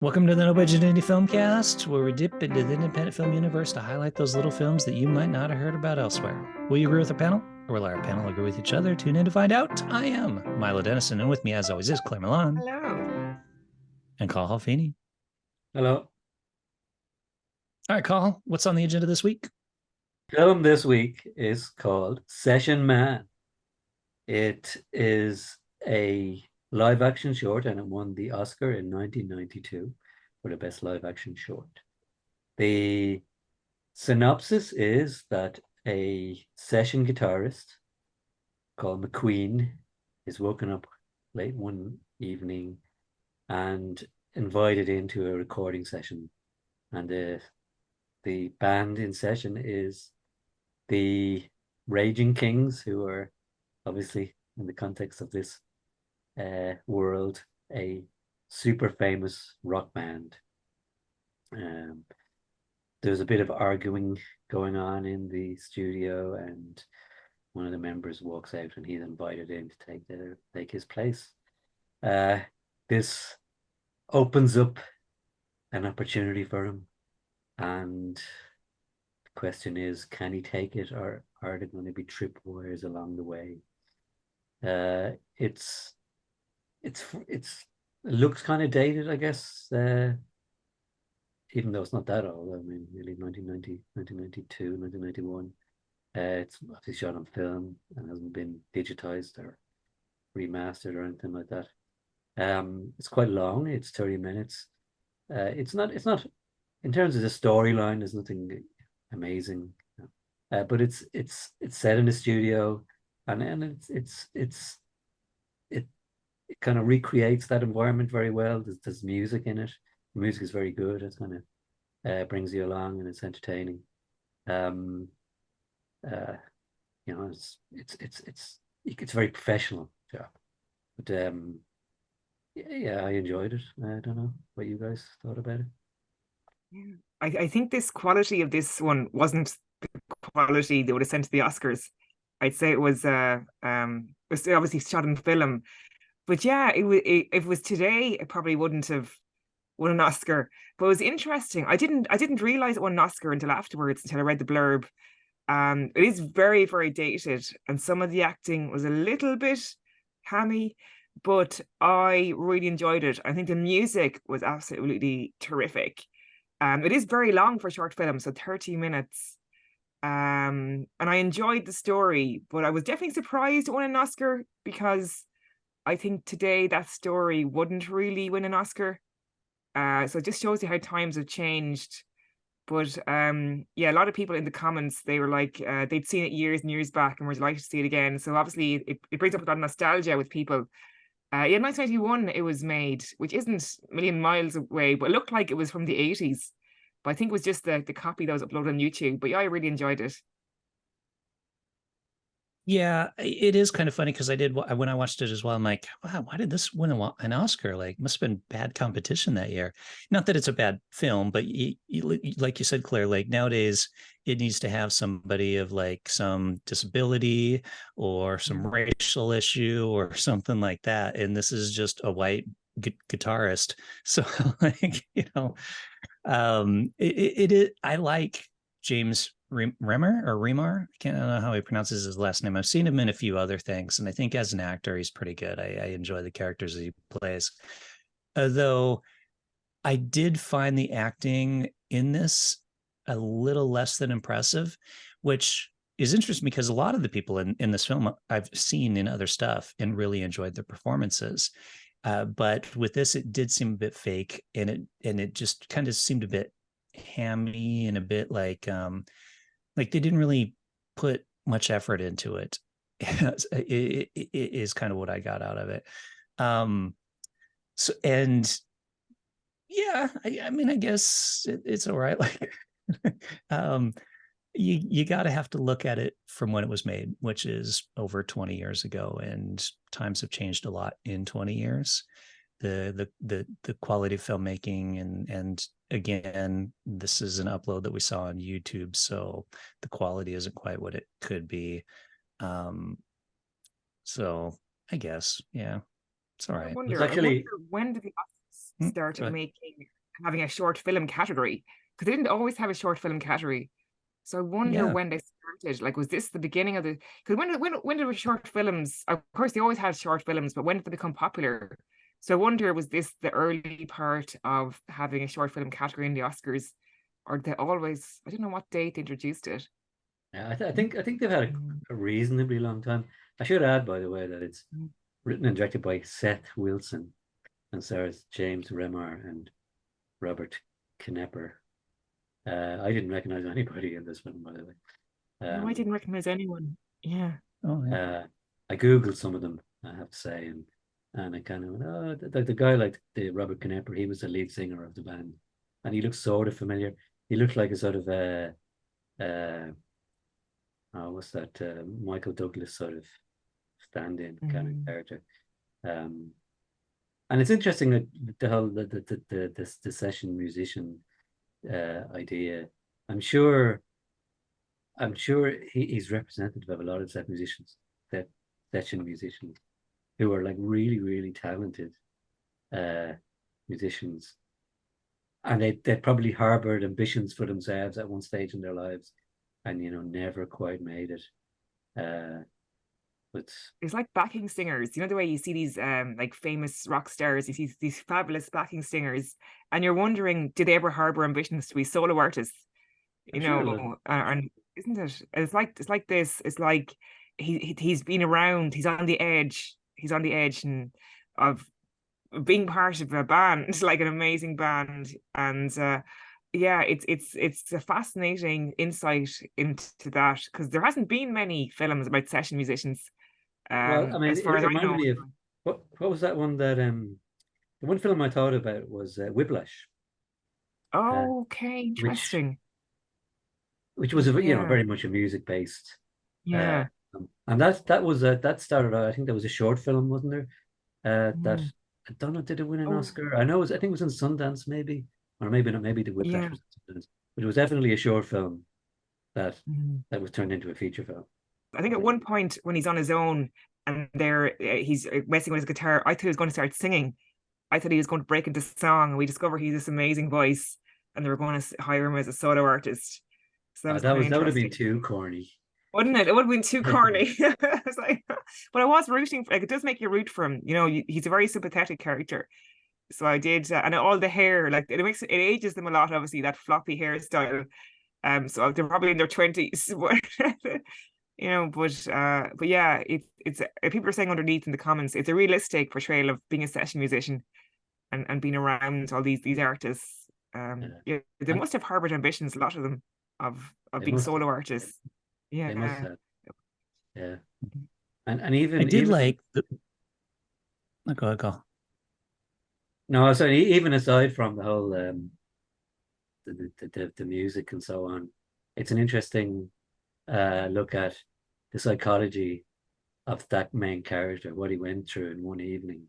Welcome to the No Budget Indie Filmcast, where we dip into the independent film universe to highlight those little films that you might not have heard about elsewhere. Will you agree with our panel, or will our panel agree with each other? Tune in to find out. I am Milo Dennison, and with me, as always, is Claire Milan Hello. and Carl Halfini. Hello. All right, Carl, what's on the agenda this week? Film this week is called Session Man. It is a live action short and it won the Oscar in 1992 for the best live action short. The synopsis is that a session guitarist called McQueen is woken up late one evening and invited into a recording session. And the band in session is the Raging Kings, who are obviously, in the context of this world, a super famous rock band. There's a bit of arguing going on in the studio, and one of the members walks out and he's invited in to take his place. This opens up an opportunity for him, and the question is, can he take it, or are there going to be tripwires along the way? It looks kind of dated, I guess, even though it's not that old. I mean, really 1990, 1992, 1991. It's obviously shot on film and hasn't been digitized or remastered or anything like that. It's quite long. It's 30 minutes. It's not in terms of the storyline, there's nothing amazing, but it's set in the studio, and it kind of recreates that environment very well. There's music in it. The music is very good. It kind of brings you along, and it's entertaining. It's very professional job, but yeah, I enjoyed it. I don't know what you guys thought about it. I think this quality of this one wasn't the quality they would have sent to the Oscars. I'd say it was obviously shot in film, but yeah, if it was today, it probably wouldn't have won an Oscar. But it was interesting. I didn't realize it won an Oscar until afterwards, until I read the blurb. It is very, very dated, and some of the acting was a little bit hammy, but I really enjoyed it. I think the music was absolutely terrific. It is very long for a short film, so 30 minutes. And I enjoyed the story, but I was definitely surprised it won an Oscar, because I think today that story wouldn't really win an Oscar. So it just shows you how times have changed. But yeah, a lot of people in the comments, they were like, they'd seen it years and years back and were delighted to see it again. So obviously it brings up a lot of nostalgia with people. Yeah, 1991 it was made, which isn't a million miles away, but it looked like it was from the 80s. But I think it was just the copy that was uploaded on YouTube. But yeah, I really enjoyed it. Yeah, it is kind of funny because when I watched it as well, I'm like, wow, why did this win an Oscar? Like, must have been bad competition that year. Not that it's a bad film, but like you said, Claire, like nowadays it needs to have somebody of like some disability or some racial issue or something like that. And this is just a white guitarist. So like, I like James Remar. I can't know how he pronounces his last name. I've seen him in a few other things, and I think as an actor, he's pretty good. I enjoy the characters that he plays. Although I did find the acting in this a little less than impressive, which is interesting because a lot of the people in this film I've seen in other stuff and really enjoyed their performances. But with this, it did seem a bit fake, and it just kind of seemed a bit hammy and a bit like they didn't really put much effort into it. It is kind of what I got out of it. So, and yeah, I mean, I guess it's all right. Like, you got to have to look at it from when it was made, which is over 20 years ago, and times have changed a lot in 20 years. The quality of filmmaking, and again, this is an upload that we saw on YouTube, so the quality isn't quite what it could be. So I guess, yeah, it's all right. I wonder when did started Go ahead. having a short film category, because they didn't always have a short film category. So I wonder Yeah. when they started. Like, was this the beginning of the? Because when did short films? Of course, they always had short films, but when did they become popular? So I wonder, was this the early part of having a short film category in the Oscars, or they always? I don't know what date they introduced it. Yeah, I think they've had Mm, a reasonably long time. I should add, by the way, that it's mm. written and directed by Seth Wilson and stars James Remar and Robert Knepper. I didn't recognize anybody in this one, by the way. No, I didn't recognize anyone. Yeah. Oh, yeah. I googled some of them, I have to say, and I kind of went, oh, the guy like the Robert Knepper, he was the lead singer of the band, and he looks sort of familiar. He looked like a sort of what's that Michael Douglas sort of stand-in kind of Mm. character. And it's interesting that the whole the session musician idea. I'm sure he's representative of a lot of set musicians, that session musicians who are like really, really talented uh, musicians. And they probably harbored ambitions for themselves at one stage in their lives and, never quite made it. But It's like backing singers. You know the way you see these like famous rock stars, you see these fabulous backing singers, and you're wondering, did they ever harbor ambitions to be solo artists? I'm sure a little. And isn't it? It's like this. It's like he's been around. He's on the edge. He's on the edge and of being part of a band, like an amazing band. And yeah, it's a fascinating insight into that, because there hasn't been many films about session musicians, Well, I mean, as far it as I reminded know. me of what was that one that the one film I thought about was Whiplash, uh, Oh, okay, which interesting. was Yeah, very much a music based, uh, yeah. and that started out. I think there was a short film, wasn't there? That Mm. I don't know, did it win an Oh, Oscar? I think it was in Sundance, maybe, or maybe not. Maybe the Whiplash yeah. was in Sundance, but it was definitely a short film that Mm. was turned into a feature film. I think at one point when he's on his own and he's messing with his guitar, I thought he was going to start singing. I thought he was going to break into song, and we discover he's this amazing voice, and they were going to hire him as a solo artist. So that was kind of That would have been interesting, too corny. wouldn't it? It would have been too corny. I was like, but I was rooting for, like, it does make you root for him. He's a very sympathetic character. So I did, and all the hair, like it ages them a lot. Obviously, that floppy hairstyle. So they're probably in their 20s, but yeah, it's people are saying underneath in the comments, it's a realistic portrayal of being a session musician and being around all these artists. Yeah. Yeah, they And must have harbored ambitions, a lot of them, of they being must solo artists. they must Yeah. have, yeah. And I even did like the. Oh, go ahead, go. no, so even aside from the whole the music and so on, it's an interesting look at the psychology of that main character, what he went through in one evening.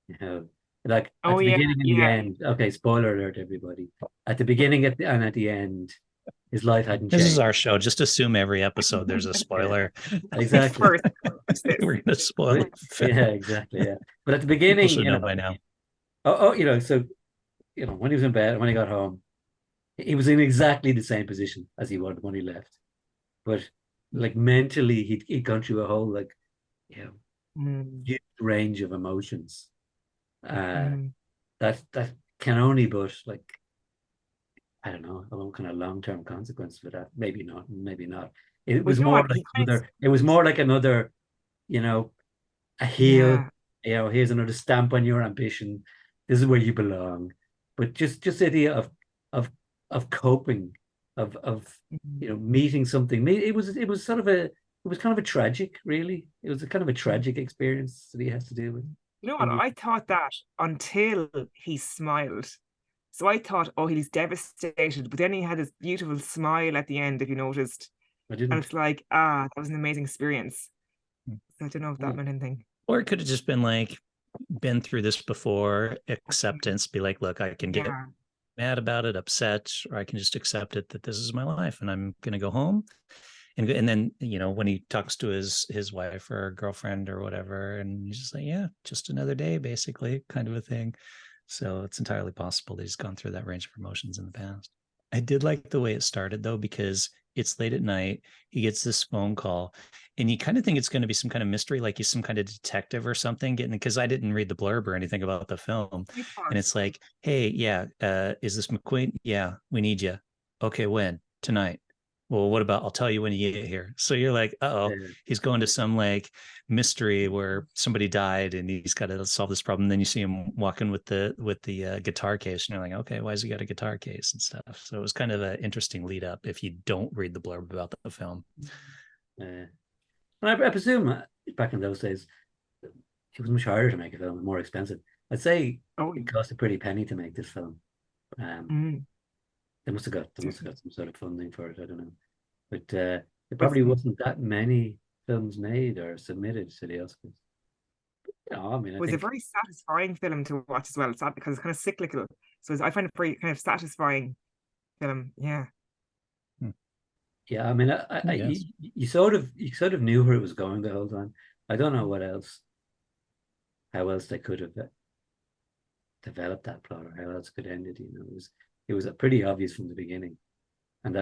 You know, like at Oh the yeah, beginning and the yeah, end. Okay, spoiler alert, everybody. At the beginning and at the end, his life hadn't This is changed. our show. Just assume every episode there's a Yeah, spoiler. exactly. first this. We're going to spoil the Yeah, film. exactly. Yeah, but at the People beginning, should know by now. so when he was in bed, when he got home, he was in exactly the same position as he was when he left. But like mentally, he'd gone through a whole like you know Mm, huge range of emotions uh, mm. that can only but like I don't know, a kind of long-term consequence for that. Maybe not, maybe not. It But was you know more what? like another. It was more like another, you know, a heel. Yeah, Here's another stamp on your ambition. This is where you belong. But just the idea of of coping, of mm. meeting something. It was sort of a it was kind of a tragic, really. It was a kind of a tragic experience that he has to deal with. You know what? And I thought that until he smiled. So I thought, oh, he's devastated. But then he had this beautiful smile at the end, if you noticed. I And didn't. it's like, that was an amazing experience. So I don't know if that Yeah. meant anything. Or it could have just been like, been through this before, acceptance, be like, look, I can get Yeah. mad about it, upset, or I can just accept it that this is my life and I'm going to go home. And then, when he talks to his wife or girlfriend or whatever, and he's just like, yeah, just another day, basically, kind of a thing. So it's entirely possible that he's gone through that range of emotions in the past. I did like the way it started though, because it's late at night. He gets this phone call, and you kind of think it's going to be some kind of mystery, like he's some kind of detective or something. Getting because I didn't read the blurb or anything about the film, I and thought, it's like, hey, yeah, is this McQueen? Yeah, we need you. Okay, when? Tonight. Well, what about I'll tell you when you get here. So you're like, oh, Yeah. he's going to some like mystery where somebody died and he's got to solve this problem. Then you see him walking with the guitar case, and you're like, okay, why has he got a guitar case and stuff? So it was kind of an interesting lead up if you don't read the blurb about the film. And I presume back in those days, it was much harder to make a film, more expensive. I'd say oh, it cost a pretty penny to make this film. mm, They must have got some sort of funding for it. I don't know, but there was probably wasn't that many films made or submitted to the Oscars. No, I mean, I was a think very satisfying film to watch as well. It's sad because it's kind of cyclical. So I find it very kind of satisfying film. Yeah. yeah. I mean, Yes. you sort of knew where it was going the whole time. I don't know how else they could have developed that plot, or how else could end it. You know, it was pretty obvious from the beginning, and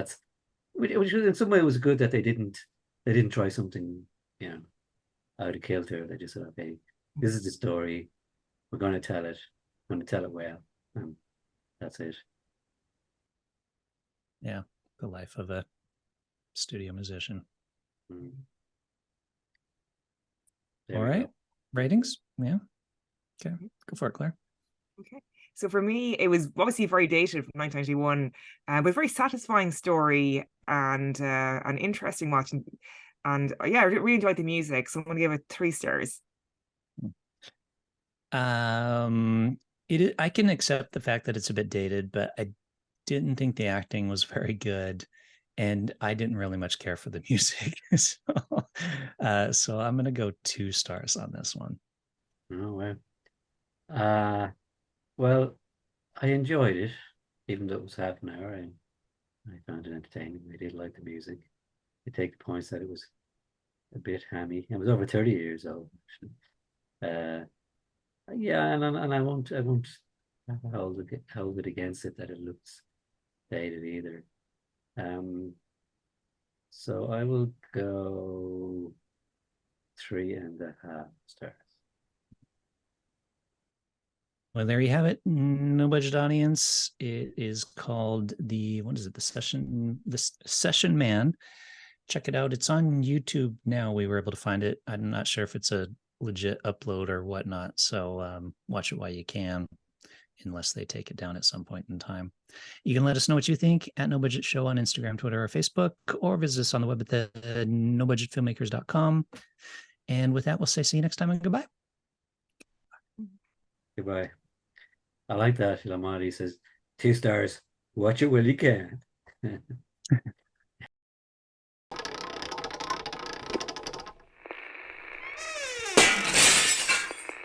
which in some way was good that they didn't try something, you know, out of kilter. They just said, okay, this is the story. We're going to tell it. We're going to tell it well, and that's it. Yeah. The life of a studio musician. Mm. All right. Ratings. Yeah. Okay. Go for it, Claire. Okay. So for me, it was obviously very dated from 1991, but a very satisfying story and an interesting watch. And yeah, I really enjoyed the music. So I'm going to give it 3 stars. I can accept the fact that it's a bit dated, but I didn't think the acting was very good, and I didn't really much care for the music. So I'm gonna go 2 stars on this one. Oh well. Well, I enjoyed it, even though it was half an hour. I found it entertaining. I did like the music. I take the points that it was a bit hammy. I was over 30 years old. Uh, yeah, and I won't hold it against it that it looks dated either. So I will go 3.5 stars. Well, there you have it. No budget audience. It is called what is it? The Session Man. Check it out. It's on YouTube now. We were able to find it. I'm not sure if it's a legit upload or whatnot. So watch it while you can, unless they take it down at some point in time. You can let us know what you think at No Budget Show on Instagram, Twitter, or Facebook, or visit us on the web at the nobudgetfilmmakers.com. And with that, we'll say see you next time and goodbye. Goodbye. I like that. Lamar, he says 2 stars. Watch it while you can.